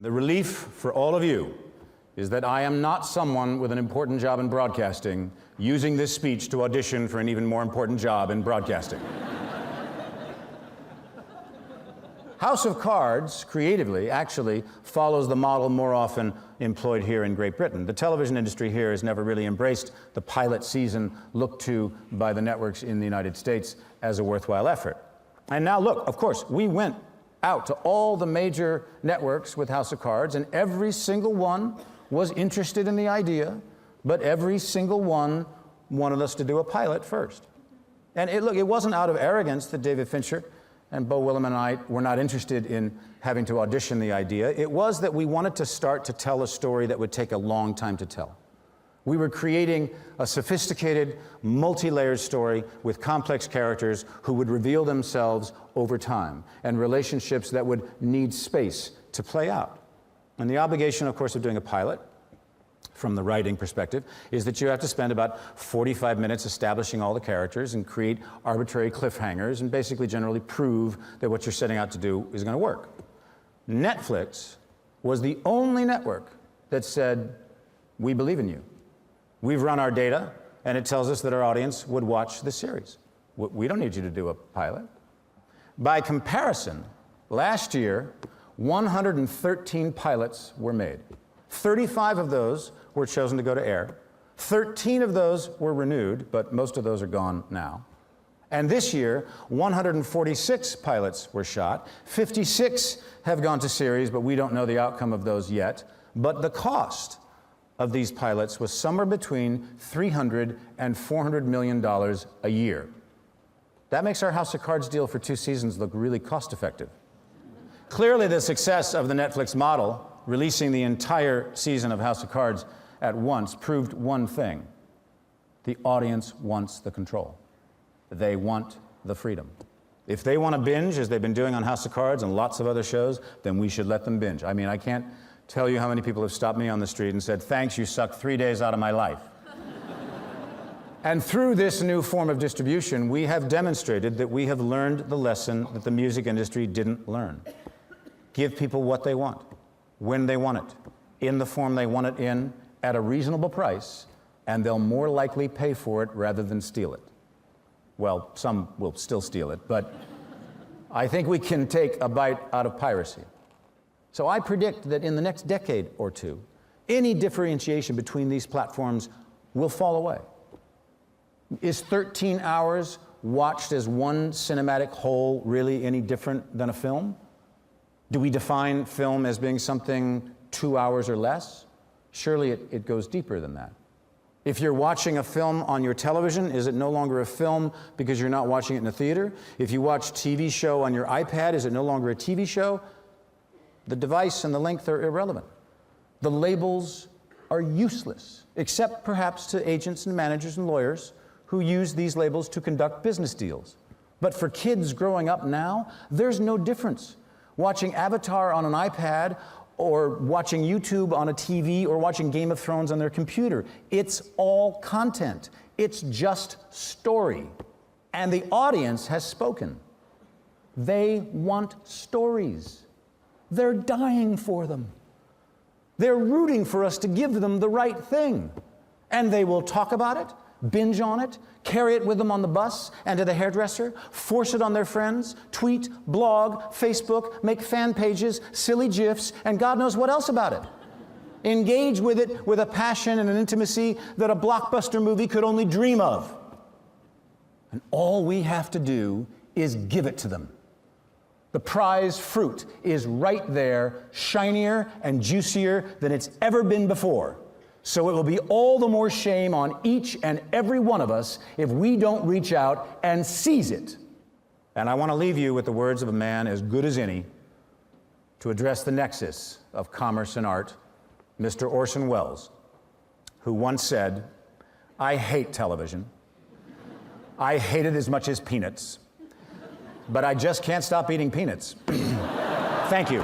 The relief for all of you is that I am not someone with an important job in broadcasting using this speech to audition for an even more important job in broadcasting. House of Cards, creatively, actually follows the model more often employed here in Great Britain. The television industry here has never really embraced the pilot season looked to by the networks in the United States as a worthwhile effort. And now look, of course, we went out to all the major networks with House of Cards, and every single one was interested in the idea, but every single one wanted us to do a pilot first. And look, it wasn't out of arrogance that David Fincher and Beau Willimon and I were not interested in having to audition the idea. It was that we wanted to start to tell a story that would take a long time to tell. We were creating a sophisticated, multi-layered story with complex characters who would reveal themselves over time, and relationships that would need space to play out. And the obligation, of course, of doing a pilot, from the writing perspective, is that you have to spend about 45 minutes establishing all the characters and create arbitrary cliffhangers and basically generally prove that what you're setting out to do is going to work. Netflix was the only network that said, we believe in you. We've run our data, and it tells us that our audience would watch the series. We don't need you to do a pilot. By comparison, last year, 113 pilots were made. 35 of those were chosen to go to air. 13 of those were renewed, but most of those are gone now. And this year, 146 pilots were shot. 56 have gone to series, but we don't know the outcome of those yet. But the cost of these pilots was somewhere between $300 and $400 million a year. That makes our House of Cards deal for 2 seasons look really cost-effective. Clearly, the success of the Netflix model, releasing the entire season of House of Cards at once, proved one thing. The audience wants the control. They want the freedom. If they want to binge, as they've been doing on House of Cards and lots of other shows, then we should let them binge. I mean, I can't tell you how many people have stopped me on the street and said, thanks, you sucked 3 days out of my life. And through this new form of distribution, we have demonstrated that we have learned the lesson that the music industry didn't learn. Give people what they want, when they want it, in the form they want it in, at a reasonable price, and they'll more likely pay for it rather than steal it. Well, some will still steal it, but I think we can take a bite out of piracy. So I predict that in the next decade or two, any differentiation between these platforms will fall away. Is 13 hours watched as one cinematic whole really any different than a film? Do we define film as being something 2 hours or less? Surely it goes deeper than that. If you're watching a film on your television, is it no longer a film because you're not watching it in a theater? If you watch a TV show on your iPad, is it no longer a TV show? The device and the length are irrelevant. The labels are useless, except perhaps to agents and managers and lawyers who use these labels to conduct business deals. But for kids growing up now, there's no difference. Watching Avatar on an iPad or watching YouTube on a TV or watching Game of Thrones on their computer. It's all content. It's just story. And the audience has spoken. They want stories. They're dying for them. They're rooting for us to give them the right thing. And they will talk about it, binge on it, carry it with them on the bus and to the hairdresser, force it on their friends, tweet, blog, Facebook, make fan pages, silly GIFs, and God knows what else about it. Engage with it with a passion and an intimacy that a blockbuster movie could only dream of. And all we have to do is give it to them. The prize fruit is right there, shinier and juicier than it's ever been before. So it will be all the more shame on each and every one of us if we don't reach out and seize it. And I want to leave you with the words of a man as good as any to address the nexus of commerce and art, Mr. Orson Welles, who once said, "I hate television. I hate it as much as peanuts. But I just can't stop eating peanuts." Thank you.